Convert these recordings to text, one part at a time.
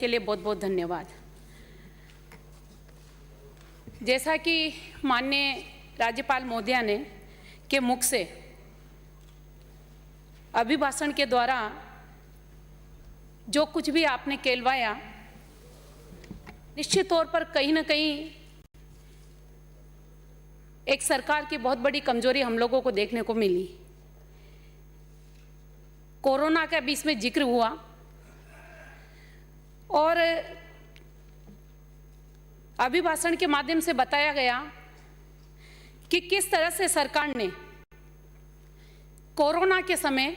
के लिए बहुत बहुत धन्यवाद। जैसा कि माननीय राज्यपाल महोदया ने के मुख से अभिभाषण के द्वारा जो कुछ भी आपने कहलवाया, निश्चित तौर पर कहीं ना कहीं एक सरकार की बहुत बड़ी कमजोरी हम लोगों को देखने को मिली। कोरोना का भी इसमें जिक्र हुआ और अभिभाषण के माध्यम से बताया गया कि किस तरह से सरकार ने कोरोना के समय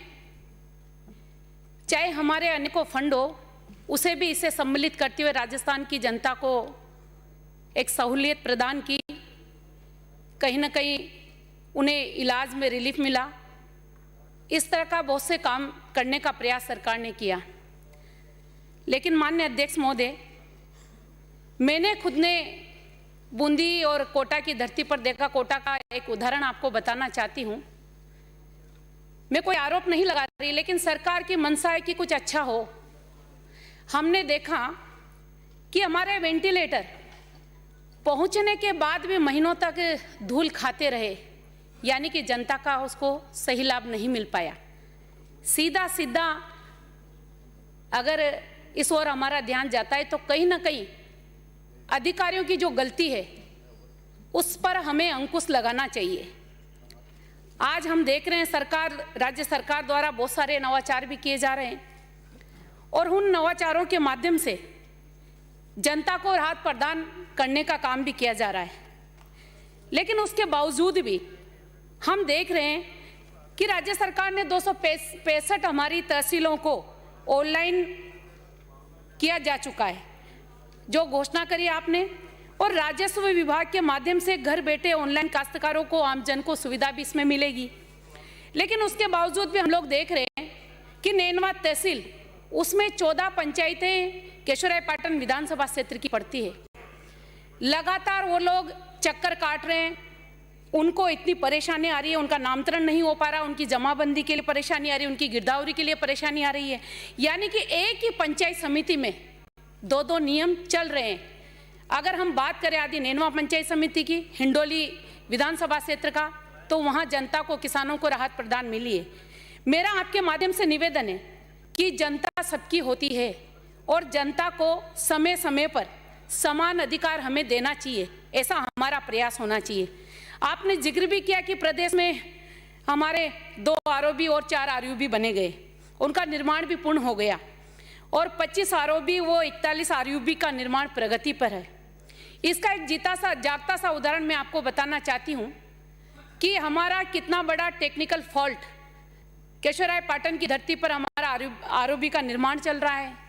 चाहे हमारे अनेकों फंड हो, उसे भी इसे सम्मिलित करते हुए राजस्थान की जनता को एक सहूलियत प्रदान की। कहीं ना कहीं उन्हें इलाज में रिलीफ मिला। इस तरह का बहुत से काम करने का प्रयास सरकार ने किया। लेकिन माननीय अध्यक्ष महोदय, मैंने खुद ने बूंदी और कोटा की धरती पर देखा। कोटा का एक उदाहरण आपको बताना चाहती हूँ। मैं कोई आरोप नहीं लगा रही, लेकिन सरकार की मंशा है कि कुछ अच्छा हो। हमने देखा कि हमारे वेंटिलेटर पहुंचने के बाद भी महीनों तक धूल खाते रहे, यानी कि जनता का उसको सही लाभ नहीं मिल पाया। सीधा सीधा अगर इस ओर हमारा ध्यान जाता है तो कहीं ना कहीं अधिकारियों की जो गलती है उस पर हमें अंकुश लगाना चाहिए। आज हम देख रहे हैं राज्य सरकार द्वारा बहुत सारे नवाचार भी किए जा रहे हैं और उन नवाचारों के माध्यम से जनता को राहत प्रदान करने का काम भी किया जा रहा है। लेकिन उसके बावजूद भी हम देख रहे हैं कि राज्य सरकार ने 265 हमारी तहसीलों को ऑनलाइन किया जा चुका है, जो घोषणा करी आपने, और राजस्व विभाग के माध्यम से घर बैठे ऑनलाइन काश्तकारों को, आमजन को सुविधा भी इसमें मिलेगी। लेकिन उसके बावजूद भी हम लोग देख रहे हैं कि नैनवा तहसील, उसमें 14 पंचायतें केशवरायपाटन विधानसभा क्षेत्र की पड़ती है। लगातार वो लोग चक्कर काट रहे हैं, उनको इतनी परेशानी आ रही है, उनका नामकरण नहीं हो पा रहा, उनकी जमाबंदी के लिए परेशानी आ रही है, उनकी गिरदावरी के लिए परेशानी आ रही है। यानी कि एक ही पंचायत समिति में 2-2 नियम चल रहे हैं। अगर हम बात करें आदि नैनवा पंचायत समिति की, हिंडोली विधानसभा क्षेत्र का, तो वहाँ जनता को, किसानों को राहत प्रदान मिली है। मेरा आपके माध्यम से निवेदन है कि जनता सबकी होती है और जनता को समय समय पर समान अधिकार हमें देना चाहिए, ऐसा हमारा प्रयास होना चाहिए। आपने जिक्र भी किया कि प्रदेश में हमारे 2 आरओबी और 4 आरयूबी बने गए, उनका निर्माण भी पूर्ण हो गया और 25 आरओबी वो 41 आरयूबी का निर्माण प्रगति पर है। इसका एक जागता सा उदाहरण मैं आपको बताना चाहती हूँ कि हमारा कितना बड़ा टेक्निकल फॉल्ट केशवरायपाटन की धरती पर हमारा आरओबी का निर्माण चल रहा है।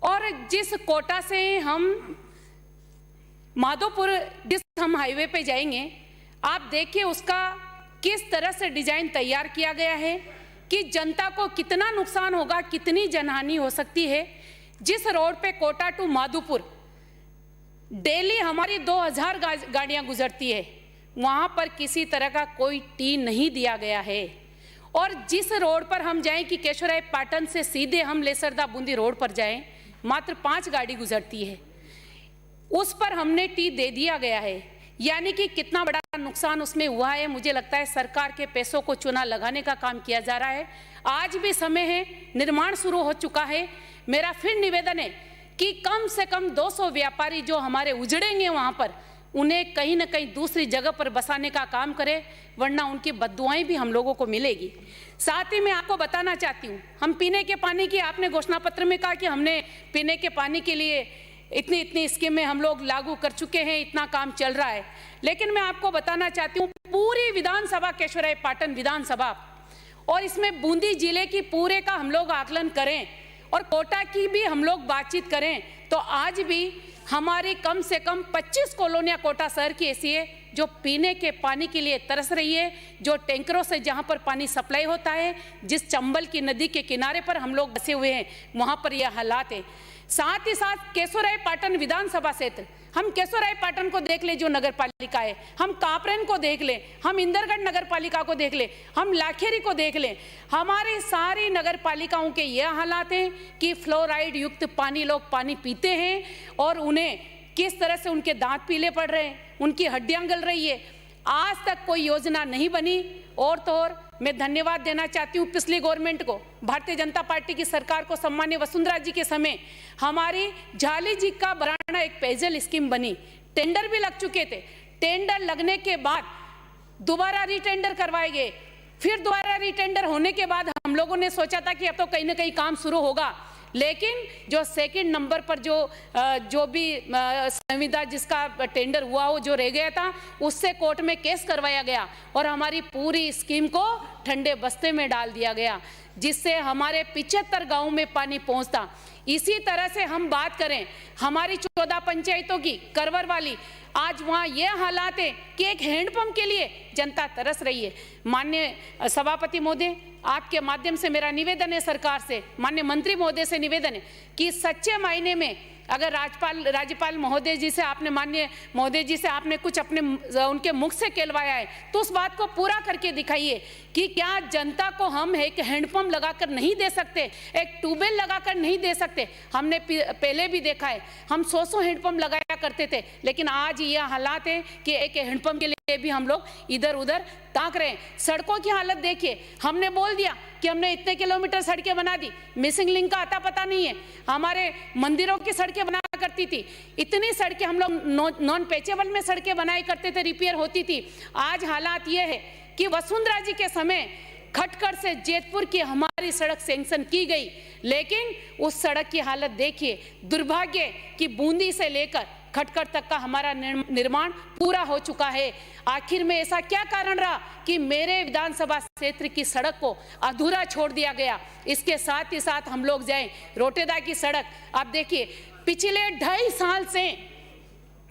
और जिस कोटा से हम माधोपुर हम हाईवे पे जाएंगे, आप देखिए उसका किस तरह से डिजाइन तैयार किया गया है कि जनता को कितना नुकसान होगा, कितनी जनहानि हो सकती है। जिस रोड पे कोटा टू माधोपुर डेली हमारी 2000 गाड़ियां गुजरती है, वहां पर किसी तरह का कोई टी नहीं दिया गया है। और जिस रोड पर हम जाएं कि केशवरायपाटन से सीधे हम लेसरदा बूंदी रोड पर जाएं, मात्र 5 गाड़ी गुजरती है, उस पर हमने टी दे दिया गया है। यानी कि कितना बड़ा नुकसान उसमें हुआ है। मुझे लगता है सरकार के पैसों को चूना लगाने का काम किया जा रहा है। आज भी समय है, निर्माण शुरू हो चुका है। मेरा फिर निवेदन है कि कम से कम 200 व्यापारी जो हमारे उजड़ेंगे वहां पर, उन्हें कहीं ना कहीं दूसरी जगह पर बसाने का काम करे, वरना उनकी बद्दुआएं भी हम लोगों को मिलेगी। साथ ही मैं आपको बताना चाहती हूँ, हम पीने के पानी की, आपने घोषणा पत्र में कहा कि हमने पीने के पानी के लिए इतनी स्कीमें हम लोग लागू कर चुके हैं, इतना काम चल रहा है। लेकिन मैं आपको बताना चाहती हूँ, पूरी विधानसभा केशवरायपाटन विधानसभा और इसमें बूंदी जिले की पूरे का हम लोग आकलन करें और कोटा की भी हम लोग बातचीत करें, तो आज भी हमारी कम से कम 25 कॉलोनियां कोटा शहर की ऐसी है जो पीने के पानी के लिए तरस रही है, जो टैंकरों से जहां पर पानी सप्लाई होता है, जिस चंबल की नदी के किनारे पर हम लोग बसे हुए हैं, वहां पर यह हालात है। साथ ही साथ केशवरायपाटन विधानसभा क्षेत्र हम केशोरायपाटन को देख ले जो नगर पालिका है, हम कापरेन को देख ले, हम इंदरगढ़ नगर पालिका को देख ले, हम लाखेरी को देख ले। हमारी सारी नगर पालिकाओं के ये हालात हैं कि फ्लोराइड युक्त पानी लोग पानी पीते हैं और उन्हें किस तरह से उनके दांत पीले पड़ रहे हैं, उनकी हड्डियां गल रही है। आज तक कोई योजना नहीं बनी। और तो और मैं धन्यवाद देना चाहती हूँ पिछली गवर्नमेंट को, भारतीय जनता पार्टी की सरकार को। सम्मान्य वसुंधरा जी के समय हमारी झाली जी का बराना एक पेयजल स्कीम बनी, टेंडर भी लग चुके थे। टेंडर लगने के बाद दोबारा रीटेंडर करवाए गए, फिर दोबारा रीटेंडर होने के बाद हम लोगों ने सोचा था कि अब तो कहीं ना कहीं काम शुरू होगा, लेकिन जो सेकंड नंबर पर जो भी संविदा जिसका टेंडर हुआ हो जो रह गया था, उससे कोर्ट में केस करवाया गया और हमारी पूरी स्कीम को ठंडे बस्ते में डाल दिया गया, जिससे हमारे 75 गांवों में पानी पहुंचता। इसी तरह से हम बात करें हमारी 14 पंचायतों की, करवर वाली, आज वहाँ ये हालात है कि एक हैंडपंप के लिए जनता तरस रही है। माननीय सभापति महोदय, आपके माध्यम से मेरा निवेदन है सरकार से, माननीय मंत्री महोदय से निवेदन है कि सच्चे मायने में अगर राज्यपाल महोदय जी से आपने, माननीय महोदय जी से आपने कुछ अपने उनके मुख से कहलवाया है, तो उस बात को पूरा करके दिखाइए कि क्या जनता को हम एक हैंडपंप लगाकर नहीं दे सकते, एक ट्यूबवेल लगाकर नहीं दे सकते। हमने पहले भी देखा है, हम 100 हैंडपंप लगाया करते थे, लेकिन आज यह हालात है कि एक हैंडपंप के लिए भी हम लोग इधर उधर ताक रहे हैं। सड़कों की हालत देखिए, हमने बोल दिया कि हमने इतने किलोमीटर सड़कें बना दी, मिसिंग लिंक का आता पता नहीं है। हमारे मंदिरों की सड़कें बना करती थी, इतनी सड़कें हम लोग नॉन पैचेबल में सड़कें बनाई करते थे, रिपेयर होती थी। आज हालात ये है कि वसुंधरा जी के समय खटखड़ से जेतपुर की हमारी सड़क सैंक्शन की गई, लेकिन उस सड़क की हालत देखिए, दुर्भाग्य कि बूंदी से लेकर खटखड़ तक का हमारा निर्माण पूरा हो चुका है। आखिर में ऐसा क्या कारण रहा कि मेरे विधानसभा क्षेत्र की सड़क को अधूरा छोड़ दिया गया। इसके साथ ही साथ हम लोग जाएं रोटेदा की सड़क, आप देखिए पिछले 2.5 साल से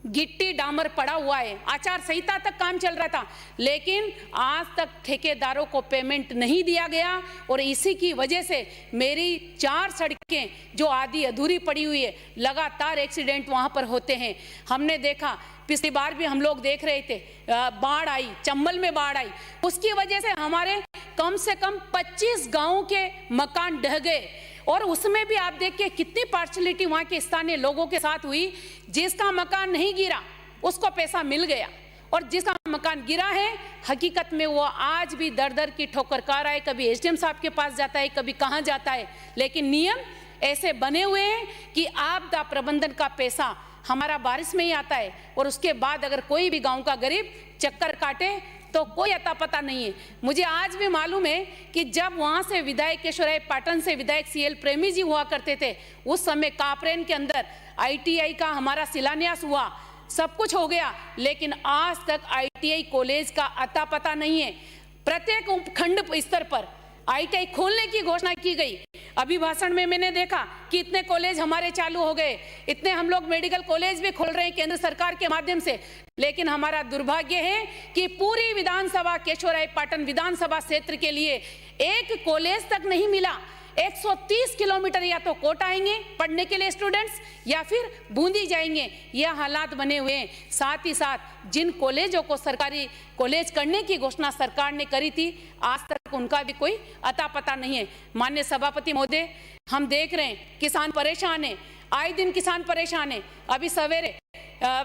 गिट्टी डामर पड़ा हुआ है, आचार संहिता तक काम चल रहा था, लेकिन आज तक ठेकेदारों को पेमेंट नहीं दिया गया और इसी की वजह से मेरी 4 सड़कें जो आधी अधूरी पड़ी हुई है, लगातार एक्सीडेंट वहां पर होते हैं। हमने देखा पिछली बार भी हम लोग देख रहे थे, बाढ़ आई, चंबल में बाढ़ आई, उसकी वजह से हमारे कम से कम 25 गांवों के मकान ढह गए और उसमें भी आप देखिए कितनी पार्शलिटी वहां के स्थानीय लोगों के साथ हुई। जिसका मकान नहीं गिरा उसको पैसा मिल गया और जिसका मकान गिरा है हकीकत में वो आज भी दर दर की ठोकर खा रहा है, कभी एसडीएम साहब के पास जाता है, कभी कहाँ जाता है। लेकिन नियम ऐसे बने हुए हैं कि आपदा प्रबंधन का पैसा हमारा बारिश में ही आता है और उसके बाद अगर कोई भी गांव का गरीब चक्कर काटे तो कोई अता पता नहीं है। मुझे आज भी मालूम है कि जब वहां से विधायक केशोरायपाटन से विधायक सीएल प्रेमी जी हुआ करते थे, उस समय कापरेन के अंदर आईटीआई का हमारा शिलान्यास हुआ, सब कुछ हो गया, लेकिन आज तक आईटीआई कॉलेज का अता पता नहीं है। प्रत्येक उपखंड स्तर पर आईटीआई खोलने की घोषणा की गई। अभिभाषण में मैंने देखा कि इतने कॉलेज हमारे चालू हो गए, इतने हम लोग मेडिकल कॉलेज भी खोल रहे हैं केंद्र सरकार के माध्यम से, लेकिन हमारा दुर्भाग्य है कि पूरी विधानसभा केशोरायपाटन विधानसभा क्षेत्र के लिए एक कॉलेज तक नहीं मिला। 130 किलोमीटर या तो कोट आएंगे पढ़ने के लिए स्टूडेंट्स या फिर बूंदी जाएंगे, यह हालात बने हुए हैं। साथ ही साथ जिन कॉलेजों को सरकारी कॉलेज करने की घोषणा सरकार ने करी थी, आज तक उनका भी कोई अता पता नहीं है। माननीय सभापति महोदय, हम देख रहे हैं किसान परेशान है, आए दिन किसान परेशान है। अभी सवेरे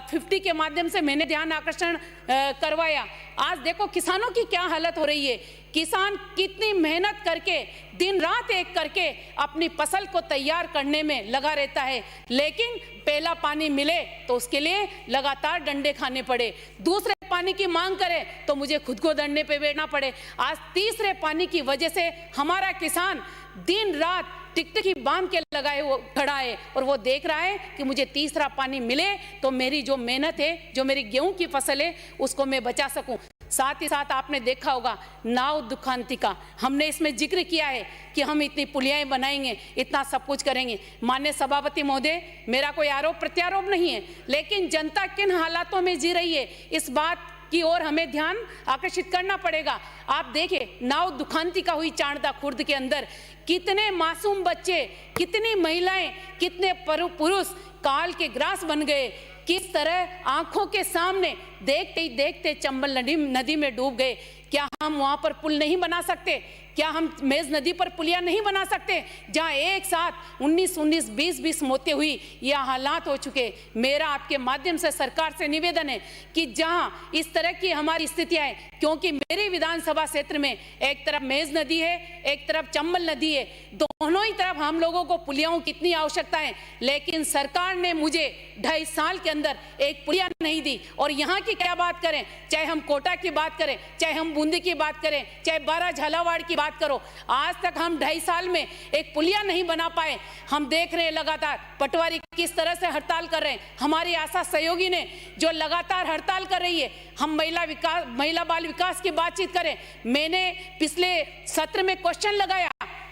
50 के माध्यम से मैंने ध्यान आकर्षण करवाया। आज देखो किसानों की क्या हालत हो रही है। किसान कितनी मेहनत करके दिन रात एक करके अपनी फसल को तैयार करने में लगा रहता है, लेकिन पहला पानी मिले तो उसके लिए लगातार डंडे खाने पड़े, दूसरे पानी की मांग करे तो मुझे खुद को डंडे पे बैठना पड़े। आज तीसरे पानी की वजह से हमारा किसान दिन रात टिकटिकी बांध के लगाए वो खड़ा है और वो देख रहा है कि मुझे तीसरा पानी मिले तो मेरी जो मेहनत है, जो मेरी गेहूं की फसल है, उसको मैं बचा सकूं। साथ ही साथ आपने देखा होगा नाव दुखांतिका, हमने इसमें जिक्र किया है कि हम इतनी पुलियाएं बनाएंगे, इतना सब कुछ करेंगे। माननीय सभापति महोदय, मेरा कोई आरोप प्रत्यारोप नहीं है, लेकिन जनता किन हालातों में जी रही है इस बात की ओर हमें ध्यान आकर्षित करना पड़ेगा। आप देखिए, नाव दुखांतिका हुई चाणदा खुर्द के अंदर कितने मासूम बच्चे, कितनी महिलाएं, कितने पुरुष काल के ग्रास बन गए, किस तरह आंखों के सामने देखते ही देखते चंबल नदी में डूब गए। क्या हम वहां पर पुल नहीं बना सकते? क्या हम मेज नदी पर पुलिया नहीं बना सकते, जहां एक साथ 19-19, 20-20 मौतें हुई? यह हालात हो चुके। मेरा आपके माध्यम से सरकार से निवेदन है कि जहां इस तरह की हमारी स्थितियां हैं, क्योंकि मेरे विधानसभा क्षेत्र में एक तरफ मेज नदी है, एक तरफ चंबल नदी है, दोनों ही तरफ हम लोगों को पुलियाओं की इतनी आवश्यकता है, लेकिन सरकार ने मुझे 2.5 साल के अंदर एक पुलिया नहीं दी। और यहाँ की क्या बात करें, चाहे हम कोटा की बात करें, चाहे हम बूंदी की बात करें, चाहे बारा झालावाड़ की बात करो, आज तक हम 2.5 साल में एक पुलिया नहीं बना पाए। हम देख रहे हैं लगातार पटवारी किस तरह से हड़ताल कर रहे हैं, हमारी आशा सहयोगी ने जो लगातार हड़ताल कर रही है। हम महिला बाल विकास की बातचीत करें, मैंने पिछले सत्र में क्वेश्चन लगाया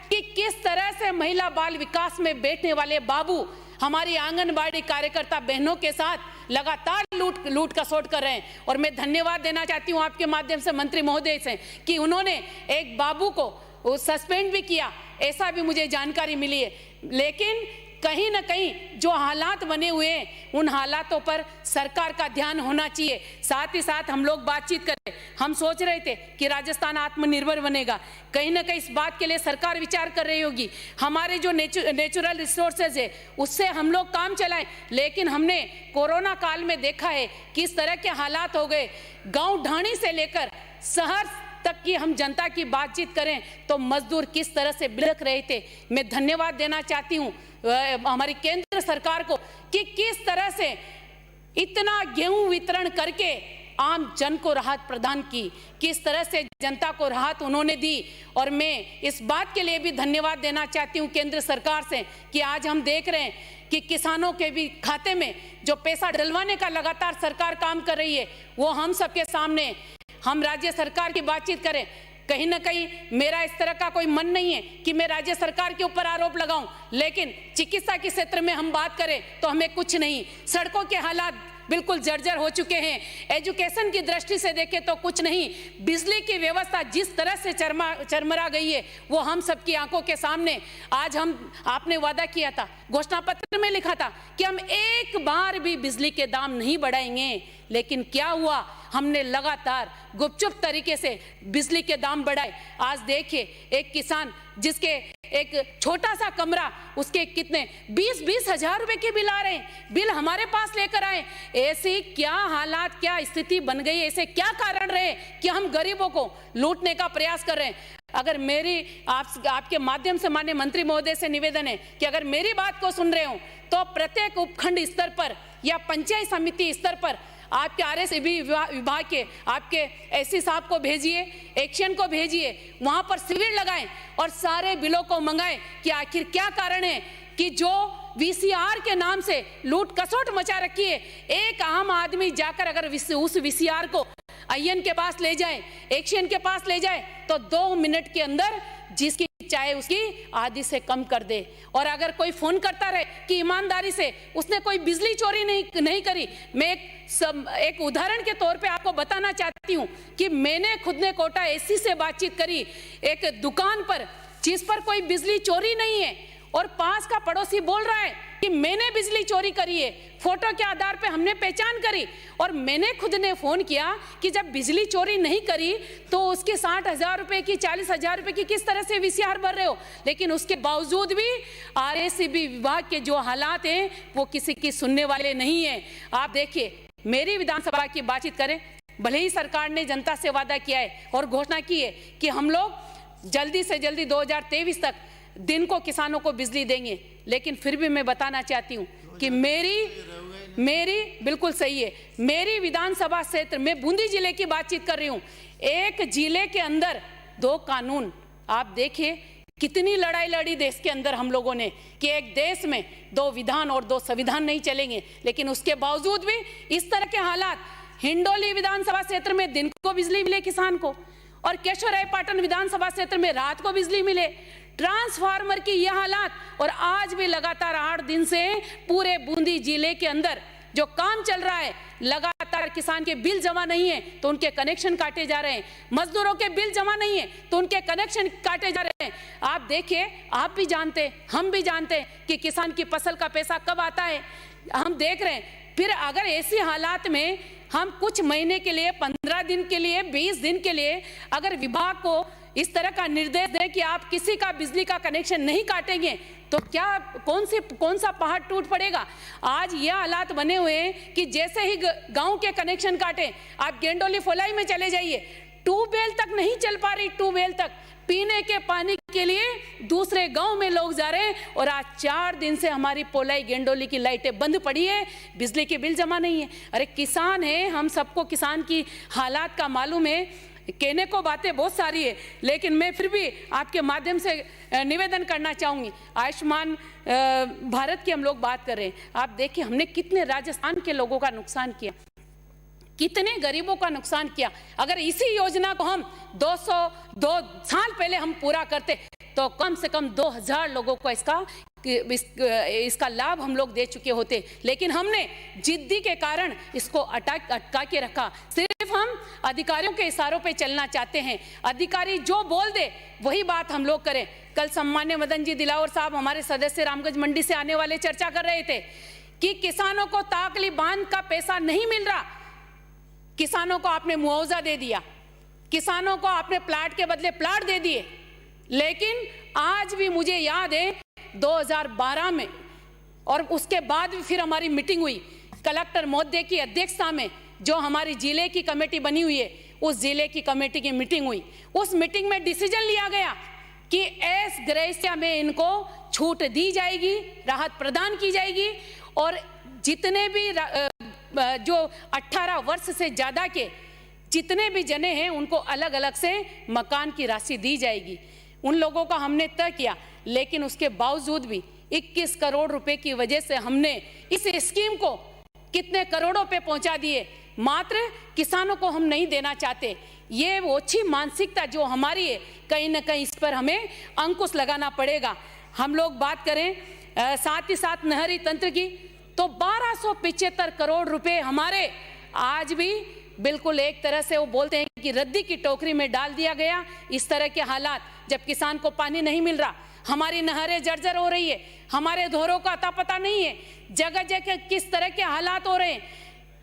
कि किस तरह से महिला बाल विकास में बैठने वाले बाबू हमारी आंगनबाड़ी कार्यकर्ता बहनों के साथ लगातार लूट खसोट कर रहे हैं। और मैं धन्यवाद देना चाहती हूं आपके माध्यम से मंत्री महोदय से कि उन्होंने एक बाबू को सस्पेंड भी किया, ऐसा भी मुझे जानकारी मिली है। लेकिन कहीं ना कहीं जो हालात बने हुए हैं, उन हालातों पर सरकार का ध्यान होना चाहिए। साथ ही साथ हम लोग बातचीत करें, हम सोच रहे थे कि राजस्थान आत्मनिर्भर बनेगा, कहीं ना कहीं इस बात के लिए सरकार विचार कर रही होगी। हमारे जो नेचुरल रिसोर्सेज है उससे हम लोग काम चलाएं, लेकिन हमने कोरोना काल में देखा है किस तरह के हालात हो गए। गांव ढाणी से लेकर शहर तक की हम जनता की बातचीत करें तो मजदूर किस तरह से बिलख रहे थे। मैं धन्यवाद देना चाहती हूँ हमारी केंद्र सरकार को कि किस तरह से इतना गेहूं वितरण करके आम जन को राहत प्रदान की, किस तरह से जनता को राहत उन्होंने दी। और मैं इस बात के लिए भी धन्यवाद देना चाहती हूँ केंद्र सरकार से कि आज हम देख रहे हैं कि किसानों के भी खाते में जो पैसा डलवाने का लगातार सरकार काम कर रही है, वो हम सबके सामने। हम राज्य सरकार की बातचीत करें, कहीं ना कहीं मेरा इस तरह का कोई मन नहीं है कि मैं राज्य सरकार के ऊपर आरोप लगाऊं, लेकिन चिकित्सा के क्षेत्र में हम बात करें तो हमें कुछ नहीं। सड़कों के हालात बिल्कुल जर्जर हो चुके हैं, एजुकेशन की दृष्टि से देखें तो कुछ नहीं, बिजली की व्यवस्था जिस तरह से चरमरा गई है वो हम सबकी आंखों के सामने। आज आपने वादा किया था, घोषणा पत्र में लिखा था कि हम एक बार भी बिजली के दाम नहीं बढ़ाएंगे, लेकिन क्या हुआ, हमने लगातार गुपचुप तरीके से बिजली के दाम बढ़ाए। आज देखिए, एक किसान जिसके एक छोटा सा कमरा, उसके कितने 20-20 हजार रुपए के बिल आ रहे हैं, बिल हमारे पास लेकर आए। ऐसी क्या हालात, क्या स्थिति बन गई, ऐसे क्या कारण रहे कि हम गरीबों को लूटने का प्रयास कर रहे हैं। अगर मेरी आपके माध्यम से माननीय मंत्री महोदय से निवेदन है कि अगर मेरी बात को सुन रहे हो तो प्रत्येक उपखंड स्तर पर या पंचायत समिति स्तर पर आपके RSEB विभाग के आपके एससी साहब को भेजिए, एक्शन को भेजिए, वहां पर शिविर लगाएं और सारे बिलों को मंगाएं कि आखिर क्या कारण है कि जो VCR के नाम से लूट कसोट मचा रखी है। एक आम आदमी जाकर अगर उस VCR को IN के पास ले जाए, एक्शन के पास ले जाए तो 2 मिनट के अंदर जिसकी चाहे उसकी आधी से कम कर दे। और अगर कोई फोन करता रहे कि ईमानदारी से उसने कोई बिजली चोरी नहीं करी, मैं एक उदाहरण के तौर पे आपको बताना चाहती हूँ कि मैंने खुद ने कोटा SC से बातचीत करी एक दुकान पर जिस पर कोई बिजली चोरी नहीं है, और पास का पड़ोसी बोल रहा है कि मैंने बिजली चोरी करी है। फोटो के आधार पे हमने पहचान करी और मैंने खुद ने फोन किया कि जब बिजली चोरी नहीं करी तो उसके 60,000 रुपए की, 40,000 रुपए की किस तरह से VCR भर रहे हो। लेकिन उसके बावजूद भी RSEB विभाग के जो हालात हैं वो किसी की सुनने वाले नहीं है। आप देखिए, मेरी विधानसभा की बातचीत करें, भले ही सरकार ने जनता से वादा किया है और घोषणा की है कि हम लोग जल्दी से जल्दी 2023 तक दिन को किसानों को बिजली देंगे, लेकिन फिर भी मैं बताना चाहती हूँ कि मेरी बिल्कुल सही है, मेरी विधानसभा क्षेत्र में बूंदी जिले की बातचीत कर रही हूँ। एक जिले के अंदर 2 कानून, आप देखिए कितनी लड़ाई लड़ी देश के अंदर हम लोगों ने कि एक देश में 2 विधान और 2 संविधान नहीं चलेंगे, लेकिन उसके बावजूद भी इस तरह के हालात। हिंडोली विधानसभा क्षेत्र में दिन को बिजली मिले किसान को, और केशवरायपाटन विधानसभा क्षेत्र में रात को बिजली मिले। ट्रांसफार्मर की यह हालात, और आज भी लगातार 8 दिन से पूरे बूंदी जिले के अंदर जो काम चल रहा है, लगातार किसान के बिल जमा नहीं है तो उनके कनेक्शन काटे जा रहे हैं, मजदूरों के बिल जमा नहीं है तो उनके कनेक्शन काटे जा रहे हैं। आप देखिए, आप भी जानते, हम भी जानते कि किसान की फसल का पैसा कब आता है, हम देख रहे हैं। फिर अगर ऐसी हालात में हम कुछ महीने के लिए, 15 दिन के लिए, 20 दिन के लिए अगर विभाग को इस तरह का निर्देश दें कि आप किसी का बिजली का कनेक्शन नहीं काटेंगे, तो क्या कौन सा पहाड़ टूट पड़ेगा। आज यह हालात बने हुए हैं कि जैसे ही गांव के कनेक्शन काटे, आप गेंडोली फोलाई में चले जाइए, ट्यूबवेल तक नहीं चल पा रही, ट्यूबवेल तक पीने के पानी के लिए दूसरे गांव में लोग जा रहे हैं। और आज 4 दिन से हमारी पोलाई गेंडोली की लाइटें बंद पड़ी है, बिजली के बिल जमा नहीं है। अरे किसान है, हम सबको किसान की हालात का मालूम है। कहने को बातें बहुत सारी है, लेकिन मैं फिर भी आपके माध्यम से निवेदन करना चाहूँगी। आयुष्मान भारत की हम लोग बात कर रहे हैं, आप देखिए हमने कितने राजस्थान के लोगों का नुकसान किया, कितने गरीबों का नुकसान किया। अगर इसी योजना को हम 202 साल पहले हम पूरा करते तो कम से कम 2000 लोगों को इसका लाभ हम लोग दे चुके होते, लेकिन हमने जिद्दी के कारण इसको अटका के रखा। सिर्फ हम अधिकारियों के इशारों पे चलना चाहते हैं, अधिकारी जो बोल दे वही बात हम लोग करें। कल सम्मान्य मदन जी दिलावर साहब हमारे सदस्य रामगंज मंडी से आने वाले चर्चा कर रहे थे कि किसानों को ताकली बांध का पैसा नहीं मिल रहा। किसानों को आपने मुआवजा दे दिया, किसानों को आपने प्लाट के बदले प्लाट दे दिए, लेकिन आज भी मुझे याद है 2012 में, और उसके बाद भी फिर हमारी मीटिंग हुई कलेक्टर महोदय की अध्यक्षता में, जो हमारी जिले की कमेटी बनी हुई है, उस जिले की कमेटी की मीटिंग हुई। उस मीटिंग में डिसीजन लिया गया कि एस ग्रेसिया में इनको छूट दी जाएगी, राहत प्रदान की जाएगी, और जितने भी जो 18 वर्ष से ज्यादा के जितने भी जने हैं उनको अलग अलग से मकान की राशि दी जाएगी। उन लोगों का हमने तय किया, लेकिन उसके बावजूद भी 21 करोड़ रुपए की वजह से हमने इस स्कीम को कितने करोड़ों पे पहुंचा दिए। मात्र किसानों को हम नहीं देना चाहते। ये वो अच्छी मानसिकता जो हमारी है, कहीं ना कहीं इस पर हमें अंकुश लगाना पड़ेगा। हम लोग बात करें साथ ही साथ नहरी तंत्र की, तो 1275 करोड़ रुपए हमारे आज भी बिल्कुल एक तरह से वो बोलते हैं कि रद्दी की टोकरी में डाल दिया गया। इस तरह के हालात, जब किसान को पानी नहीं मिल रहा, हमारी नहरें जर्जर हो रही है, हमारे धोरों का अता पता नहीं है, जगह जगह किस तरह के हालात हो रहे हैं,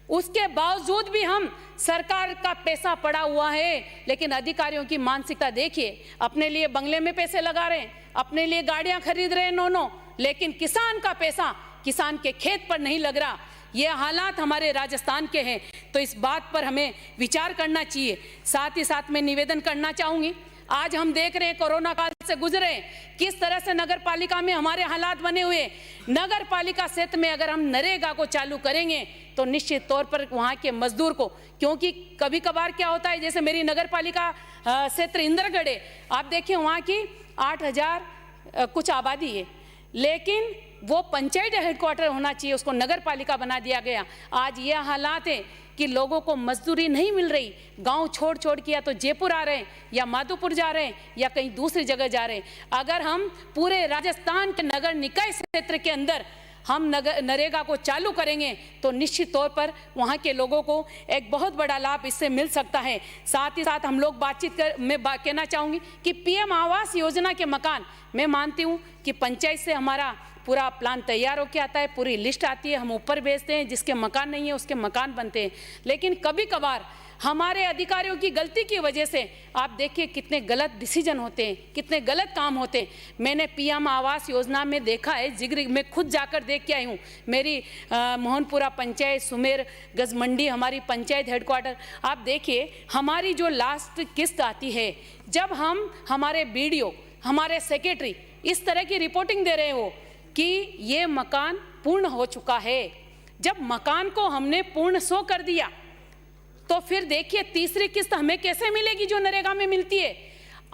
उसके बावजूद भी हम सरकार का पैसा पड़ा हुआ है। लेकिन अधिकारियों की मानसिकता देखिए, अपने लिए बंगले में पैसे लगा रहे हैं, अपने लिए गाड़ियां खरीद रहे हैं नो, लेकिन किसान का पैसा किसान के खेत पर नहीं लग रहा। ये हालात हमारे राजस्थान के हैं, तो इस बात पर हमें विचार करना चाहिए। साथ ही साथ मैं निवेदन करना चाहूंगी, आज हम देख रहे हैं कोरोना काल से गुजरे किस तरह से नगर पालिका में हमारे हालात बने हुए। नगर पालिका क्षेत्र में अगर हम नरेगा को चालू करेंगे तो निश्चित तौर पर वहाँ के मजदूर को, क्योंकि कभी कभार क्या होता है, जैसे मेरी नगर पालिका क्षेत्र इंद्रगढ़ है, आप देखिए वहाँ की 8000 कुछ आबादी है, लेकिन वो पंचायत हेडक्वार्टर होना चाहिए, उसको नगर पालिका बना दिया गया। आज ये हालात है कि लोगों को मजदूरी नहीं मिल रही, गांव छोड़ छोड़ के या तो जयपुर आ रहे हैं, या माधोपुर जा रहे हैं, या कहीं दूसरी जगह जा रहे हैं। अगर हम पूरे राजस्थान के नगर निकाय क्षेत्र के अंदर हम नरेगा को चालू करेंगे तो निश्चित तौर पर वहाँ के लोगों को एक बहुत बड़ा लाभ इससे मिल सकता है। साथ ही साथ हम लोग मैं कहना चाहूँगी कि पीएम आवास योजना के मकान, मैं मानती हूँ कि पंचायत से हमारा पूरा प्लान तैयार होकर आता है, पूरी लिस्ट आती है, हम ऊपर भेजते हैं, जिसके मकान नहीं है उसके मकान बनते हैं। लेकिन कभी कभार हमारे अधिकारियों की गलती की वजह से आप देखिए कितने गलत डिसीजन होते हैं, कितने गलत काम होते हैं। मैंने पीएम आवास योजना में देखा है, जिग्री में खुद जाकर देख के आई हूँ। मेरी मोहनपुरा पंचायत, सुमेर गजमंडी हमारी पंचायत हेडक्वार्टर, आप देखिए हमारी जो लास्ट किस्त आती है, जब हम हमारे बीडीओ, हमारे सेक्रेटरी इस तरह की रिपोर्टिंग दे रहे हो कि ये मकान पूर्ण हो चुका है, जब मकान को हमने पूर्ण 100 कर दिया तो फिर देखिए तीसरी किस्त हमें कैसे मिलेगी जो नरेगा में मिलती है।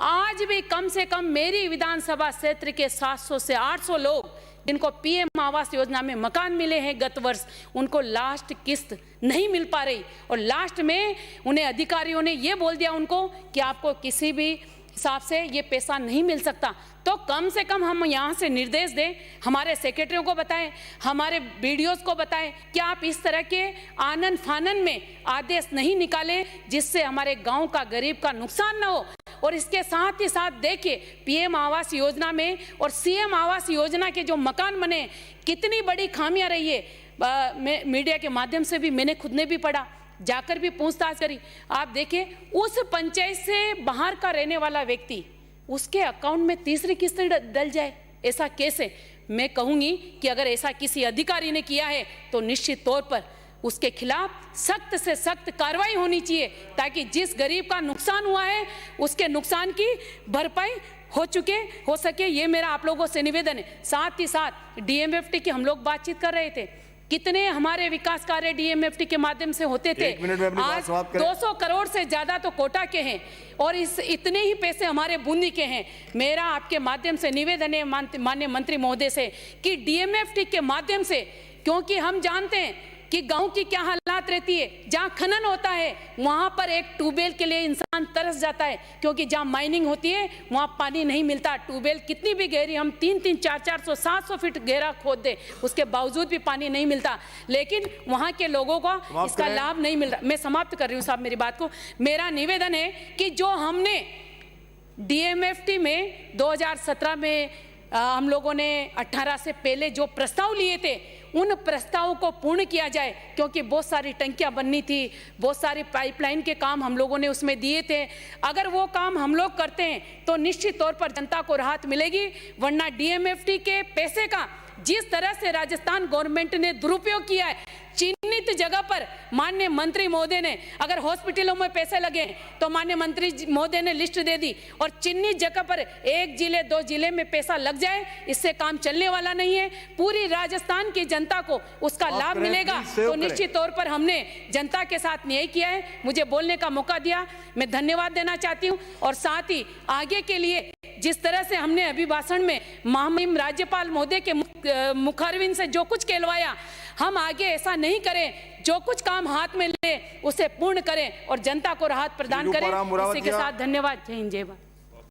आज भी कम से कम मेरी विधानसभा क्षेत्र के 700 से 800 लोग जिनको पीएम आवास योजना में मकान मिले हैं गत वर्ष, उनको लास्ट किस्त नहीं मिल पा रही, और लास्ट में उन्हें अधिकारियों ने ये बोल दिया उनको कि आपको किसी भी हिसाब से ये पैसा नहीं मिल सकता, तो कम से कम हम यहाँ से निर्देश दें, हमारे सेक्रेटरियों को बताएं, हमारे बीडीओज को बताएं कि आप इस तरह के आनन फानन में आदेश नहीं निकालें जिससे हमारे गांव का गरीब का नुकसान न हो। और इसके साथ ही साथ देखिए, पीएम आवास योजना में और सीएम आवास योजना के जो मकान बने, कितनी बड़ी खामियां रही है। मीडिया के माध्यम से भी मैंने खुद ने भी पढ़ा, जाकर भी पूछताछ करी। आप देखिए, उस पंचायत से बाहर का रहने वाला व्यक्ति, उसके अकाउंट में तीसरी किस्त डल जाए, ऐसा कैसे? मैं कहूंगी कि अगर ऐसा किसी अधिकारी ने किया है तो निश्चित तौर पर उसके खिलाफ सख्त से सख्त कार्रवाई होनी चाहिए, ताकि जिस गरीब का नुकसान हुआ है उसके नुकसान की भरपाई हो सके। ये मेरा आप लोगों से निवेदन है। साथ ही साथ डीएमएफटी की हम लोग बातचीत कर रहे थे, कितने हमारे विकास कार्य डीएमएफटी के माध्यम से होते थे। आज 200 करोड़ से ज्यादा तो कोटा के हैं और इतने ही पैसे हमारे बूंदी के हैं। मेरा आपके माध्यम से निवेदन है माननीय मंत्री महोदय से कि डीएमएफटी के माध्यम से, क्योंकि हम जानते हैं कि गांव की क्या हालात रहती है, जहां खनन होता है वहां पर एक ट्यूबवेल के लिए इंसान तरस जाता है, क्योंकि जहां माइनिंग होती है वहां पानी नहीं मिलता। ट्यूबवेल कितनी भी गहरी, हम 300, 400, 700 फीट गहरा खोद दे, उसके बावजूद भी पानी नहीं मिलता, लेकिन वहां के लोगों को इसका लाभ नहीं मिल रहा। मैं समाप्त कर रही हूं साहब मेरी बात को। मेरा निवेदन है कि जो हमने डीएमएफटी में 2017 में हम लोगों ने 18 से पहले जो प्रस्ताव लिए थे, उन प्रस्तावों को पूर्ण किया जाए, क्योंकि बहुत सारी टंकियां बननी थी, बहुत सारी पाइपलाइन के काम हम लोगों ने उसमें दिए थे। अगर वो काम हम लोग करते हैं तो निश्चित तौर पर जनता को राहत मिलेगी, वरना डीएमएफटी के पैसे का जिस तरह से राजस्थान गवर्नमेंट ने दुरुपयोग किया है, चिन्हित जगह पर माननीय मंत्री महोदय ने, अगर हॉस्पिटलों में पैसे लगे तो माननीय मंत्री महोदय ने लिस्ट दे दी, और चिन्हित जगह पर 1 जिले 2 जिले में पैसा लग जाए, इससे काम चलने वाला नहीं है। पूरी राजस्थान की जनता को उसका लाभ मिलेगा। तो निश्चित तौर पर हमने जनता के साथ न्याय किया है। मुझे बोलने का मौका दिया, मैं धन्यवाद देना चाहती हूँ। और साथ ही आगे के लिए जिस तरह से हमने अभिभाषण में महामहिम राज्यपाल महोदय के मुखारविंद से जो कुछ कहलवाया, हम आगे ऐसा नहीं करें। जो कुछ काम हाथ में ले उसे पूर्ण करें और जनता को राहत प्रदान करें। इसी के साथ धन्यवाद। जय हिंद, जय भारत।